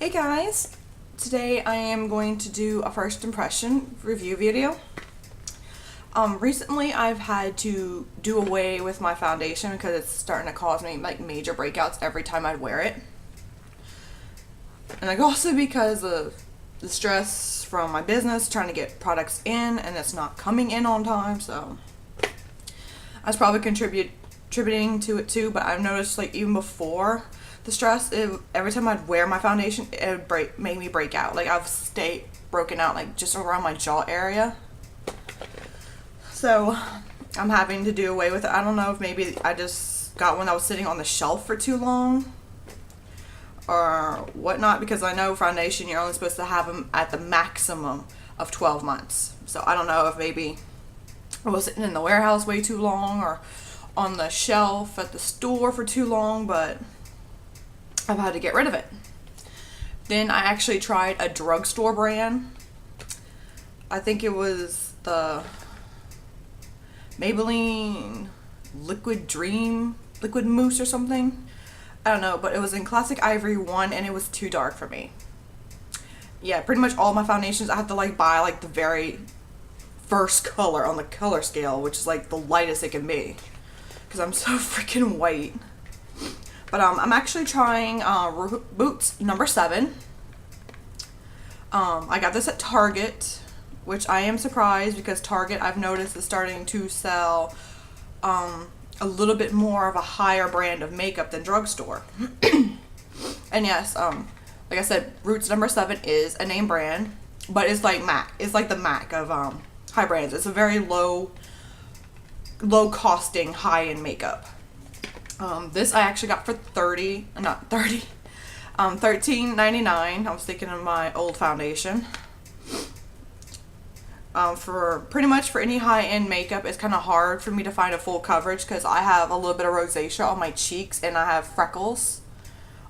Hey guys, today I am going to do a first impression review video. Recently I've had to do away with my foundation because it's starting to cause me like major breakouts every time I wear it. And like also because of the stress from my business trying to get products in and it's not coming in on time, so that's probably contributing to it too. But I've noticed like even before the stress, every time I'd wear my foundation, it would make me break out. Like I've stayed broken out like just around my jaw area. So I'm having to do away with it. I don't know if maybe I just got one that was sitting on the shelf for too long or whatnot, because I know foundation you're only supposed to have them at the maximum of 12 months. So I don't know if maybe I was sitting in the warehouse way too long or on the shelf at the store for too long, but I've had to get rid of it. Then I actually tried a drugstore brand. I think it was the Maybelline Liquid Mousse or something. I don't know, but it was in Classic Ivory 1 and it was too dark for me. Yeah, pretty much all my foundations I have to like buy like the very first color on the color scale, which is like the lightest it can be because I'm so freaking white. But I'm actually trying Boots number 7. I got this at Target, which I am surprised because Target, I've noticed, is starting to sell a little bit more of a higher brand of makeup than drugstore. And yes, like I said, Roots number 7 is a name brand, but it's like MAC. It's like the MAC of high brands. It's a very low costing high-end makeup. This I actually got for $13.99. I was thinking of my old foundation. For pretty much for any high-end makeup, it's kind of hard for me to find a full coverage because I have a little bit of rosacea on my cheeks and I have freckles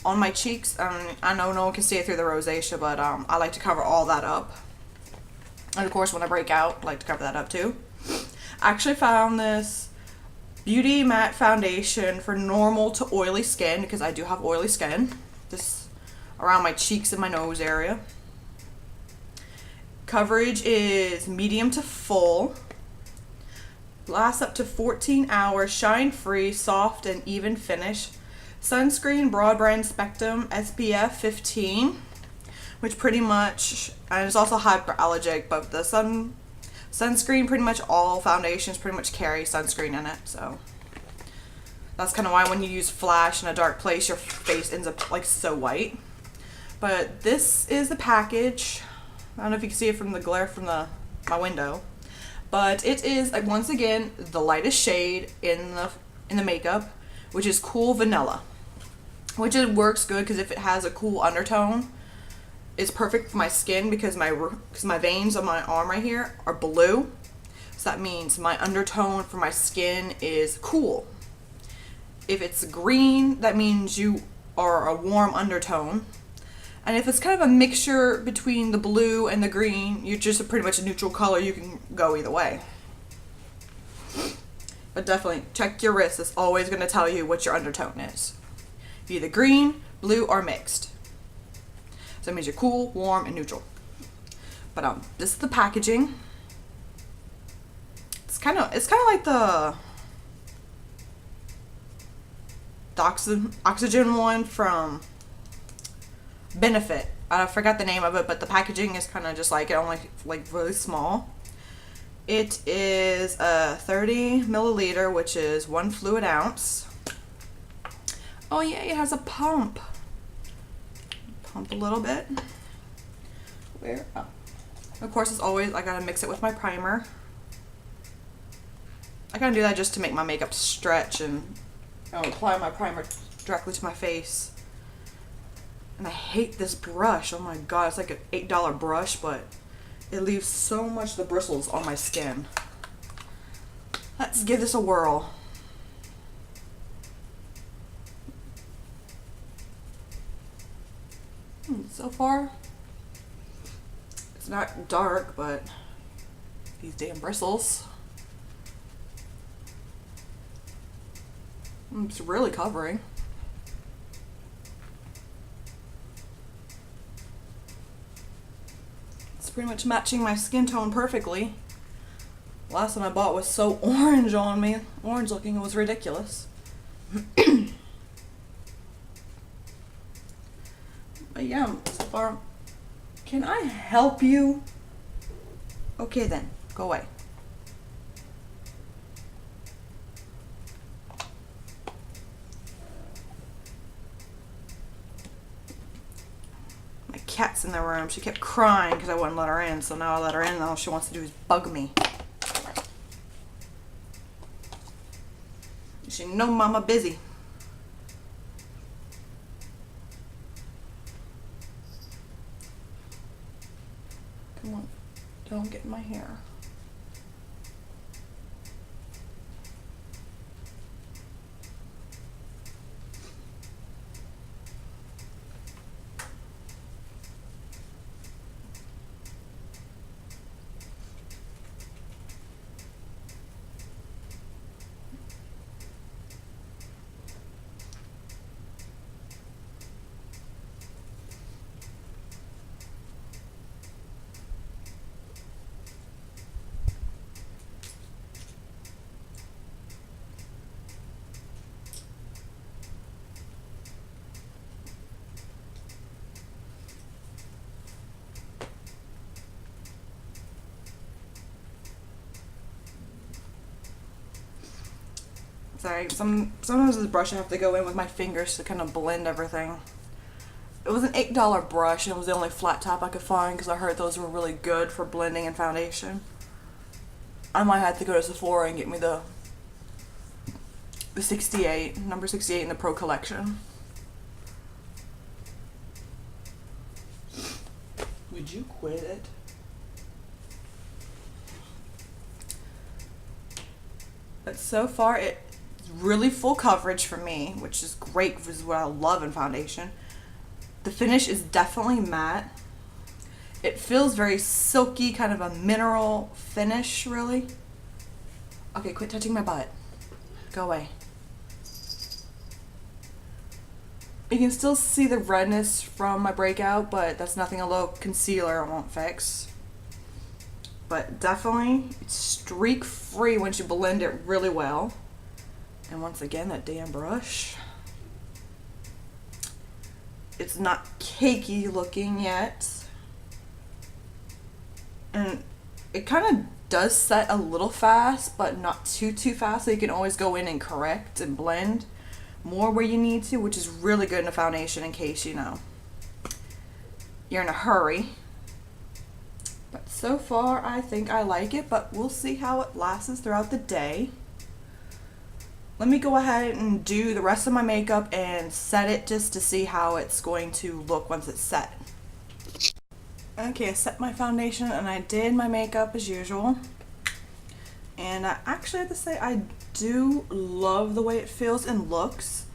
on my cheeks. I know no one can see it through the rosacea, but I like to cover all that up. And of course, when I break out, I like to cover that up too. I actually found this Beauty Matte Foundation for normal to oily skin, because I do have oily skin, just around my cheeks and my nose area. Coverage is medium to full. Lasts up to 14 hours, shine free, soft and even finish. Sunscreen broad brand spectrum SPF 15, which pretty much, and it's also hyperallergenic, but the sunscreen, pretty much all foundations pretty much carry sunscreen in it, so that's kind of why when you use flash in a dark place your face ends up like so white. But this is the package. I don't know if you can see it from the glare from my window, but it is like, once again, the lightest shade in the makeup, which is Cool Vanilla, which it works good because if it has a cool undertone, it's perfect for my skin because my veins on my arm right here are blue. So that means my undertone for my skin is cool. If it's green, that means you are a warm undertone. And if it's kind of a mixture between the blue and the green, you're just pretty much a neutral color. You can go either way. But definitely check your wrist. It's always going to tell you what your undertone is. Either green, blue, or mixed. So that means you're cool, warm, and neutral. But this is the packaging. It's kind of like the oxygen one from Benefit. I forgot the name of it, but the packaging is kind of just like it, only like really small. It is a 30 milliliter, which is 1 fluid ounce. Oh yeah, it has a pump. Pump a little bit. Where? Oh. Of course, as always, I gotta mix it with my primer. I gotta do that just to make my makeup stretch and apply my primer directly to my face. And I hate this brush. Oh my god, it's like an $8 brush, but it leaves so much of the bristles on my skin. Let's give this a whirl. So far, it's not dark, but these damn bristles. It's really covering. pretty much matching my skin tone perfectly. Last one I bought was so orange on me. Orange looking, it was ridiculous. But yeah, so far. Can I help you? Okay then, go away. My cat's in the room. She kept crying because I wouldn't let her in, so now I let her in and all she wants to do is bug me. She know mama busy. Come on, don't get in my hair. Sorry, sometimes this brush I have to go in with my fingers to kind of blend everything. It was an $8 brush and it was the only flat top I could find because I heard those were really good for blending and foundation. I might have to go to Sephora and get me the 68, number 68 in the Pro Collection. Would you quit it? But so far it's really full coverage for me, which is great because this is what I love in foundation. The finish is definitely matte. It feels very silky, kind of a mineral finish, really. Okay, quit touching my butt. Go away. You can still see the redness from my breakout, but that's nothing a low concealer won't fix. But definitely, it's streak free once you blend it really well. And once again, that damn brush. It's not cakey looking yet. And it kind of does set a little fast, but not too fast, so you can always go in and correct and blend more where you need to, which is really good in a foundation in case, you know, you're in a hurry. But so far, I think I like it, but we'll see how it lasts throughout the day. Let me go ahead and do the rest of my makeup and set it just to see how it's going to look once it's set. Okay, I set my foundation and I did my makeup as usual. And I actually have to say I do love the way it feels and looks.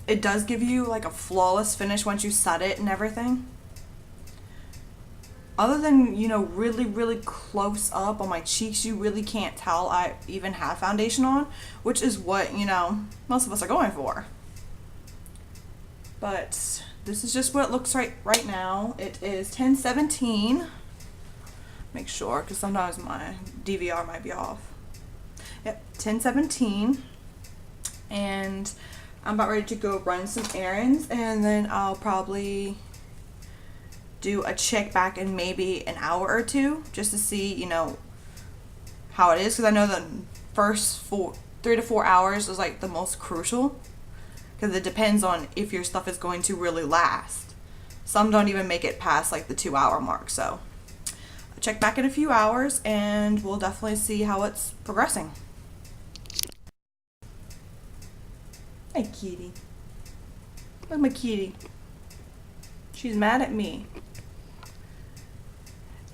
It does give you like a flawless finish once you set it and everything. Other than, you know, really close up on my cheeks, you really can't tell I even have foundation on, which is what, you know, most of us are going for. But this is just what it looks right now. It is 10:17. Make sure, because sometimes my DVR might be off. Yep, 10:17. And I'm about ready to go run some errands, and then I'll probably do a check back in maybe an hour or two just to see, you know, how it is, because I know the first 3 to 4 hours is like the most crucial, because it depends on if your stuff is going to really last. Some don't even make it past like the 2-hour mark, so I'll check back in a few hours and we'll definitely see how it's progressing. Hey kitty, look at my kitty. She's mad at me.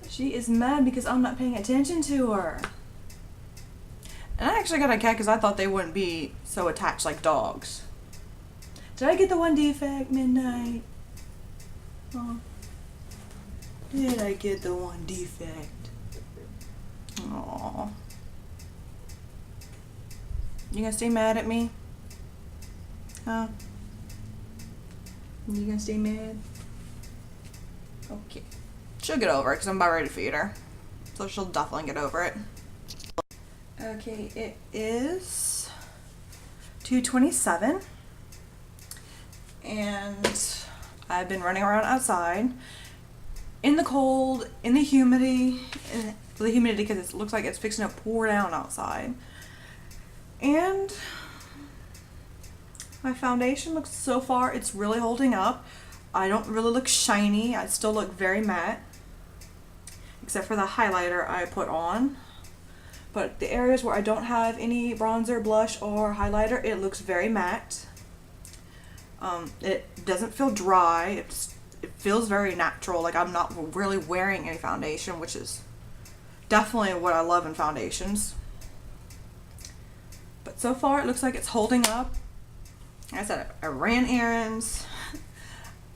She is mad because I'm not paying attention to her. And I actually got a cat because I thought they wouldn't be so attached like dogs. Did I get the one defect, Midnight? Oh. Did I get the one defect? Aww. You gonna stay mad at me? Huh? You gonna stay mad? Okay. she'll get over it because I'm about ready to feed her. So she'll definitely get over it. Okay, it is 2:27 and I've been running around outside in the cold, in the humidity, because it looks like it's fixing to pour down outside. And my foundation looks, so far it's really holding up. I don't really look shiny. I still look very matte, except for the highlighter I put on. But the areas where I don't have any bronzer, blush, or highlighter, it looks very matte. It doesn't feel dry. It feels very natural. Like I'm not really wearing any foundation, which is definitely what I love in foundations. But so far it looks like it's holding up. Like I said, I ran errands,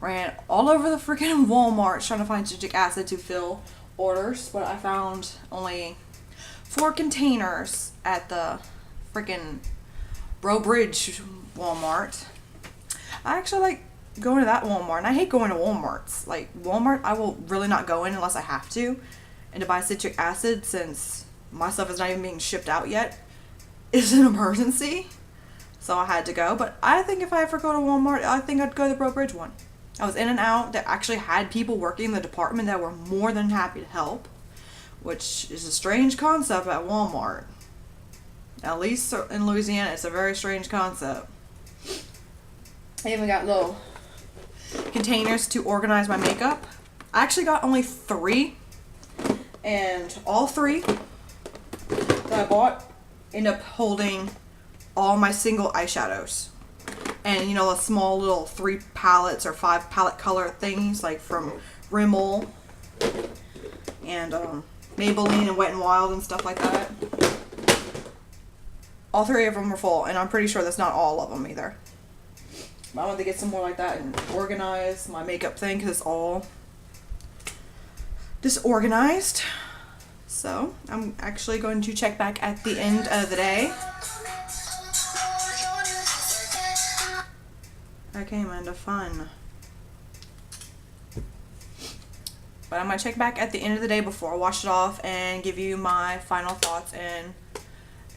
ran all over the freaking Walmart trying to find citric acid to fill orders, but I found only 4 containers at the freaking Bro Bridge Walmart. I actually like going to that Walmart, and I hate going to Walmarts. Like Walmart, I will really not go in unless I have to, and to buy citric acid, since my stuff is not even being shipped out yet, is an emergency. So I had to go. But I think if I ever go to Walmart, I think I'd go to the Bro Bridge one. I was in and out. They actually had people working in the department that were more than happy to help, which is a strange concept at Walmart. At least in Louisiana, it's a very strange concept. I even got little containers to organize my makeup. I actually got only 3, and all 3 that I bought end up holding all my single eyeshadows. And you know, the small little 3 palettes or 5 palette color things, like from Rimmel and Maybelline and Wet n Wild and stuff like that. All 3 of them were full, and I'm pretty sure that's not all of them either. I wanted to get some more like that and organize my makeup thing because it's all disorganized. So I'm actually going to check back at the end of the day. That came into fun. But I'm going to check back at the end of the day before I wash it off and give you my final thoughts and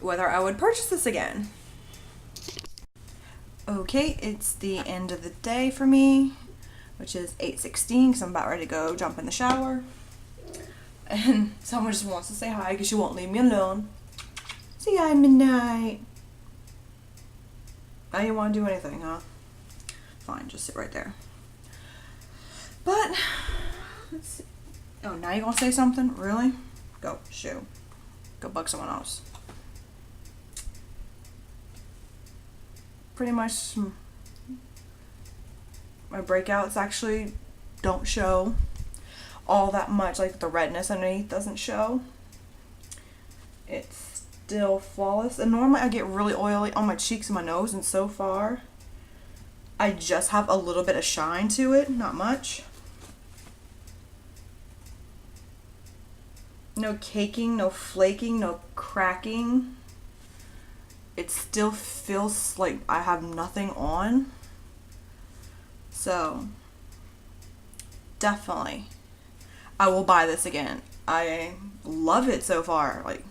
whether I would purchase this again. Okay, it's the end of the day for me, which is 8:16 because I'm about ready to go jump in the shower. And someone just wants to say hi because she won't leave me alone. Say hi, Midnight. Now you want to do anything, huh? Fine, just sit right there. But, let's see. Oh, now you gonna say something? Really? Go, shoo. Go bug someone else. Pretty much my breakouts actually don't show all that much. Like the redness underneath doesn't show. It's still flawless, and normally I get really oily on my cheeks and my nose, and so far I just have a little bit of shine to it, not much. No caking, no flaking, no cracking. It still feels like I have nothing on. So, definitely, I will buy this again. I love it so far. Like,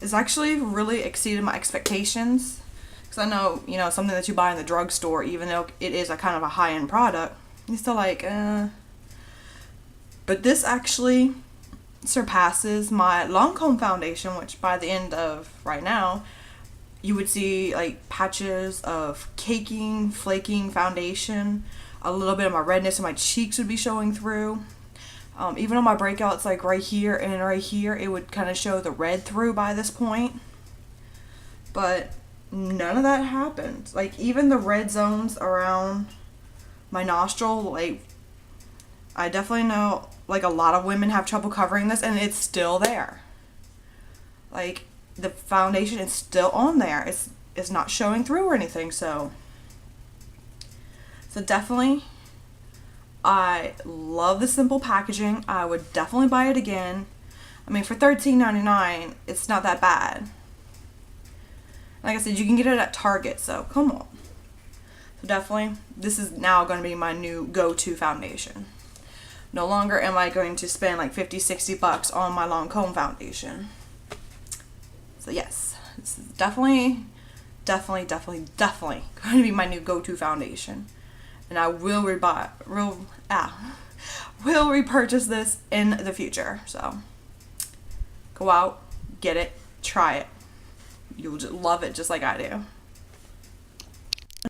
it's actually really exceeded my expectations. Because I know, you know, something that you buy in the drugstore, even though it is a kind of a high-end product, you're still like, But this actually surpasses my Lancome foundation, which by the end of right now, you would see like patches of caking, flaking foundation. A little bit of my redness in my cheeks would be showing through. Even on my breakouts, like right here and right here, it would kind of show the red through by this point. But none of that happened. Like even the red zones around my nostril, like I definitely know like a lot of women have trouble covering this, and it's still there. Like the foundation is still on there. It's not showing through or anything. So definitely, I love the simple packaging. I would definitely buy it again. I mean, for $13.99, it's not that bad. Like I said, you can get it at Target, so come on. So definitely, this is now going to be my new go-to foundation. No longer am I going to spend like 50, 60 bucks on my Lancome foundation. So yes, this is definitely going to be my new go-to foundation. And I will will repurchase this in the future. So go out, get it, try it. You'll just love it just like I do.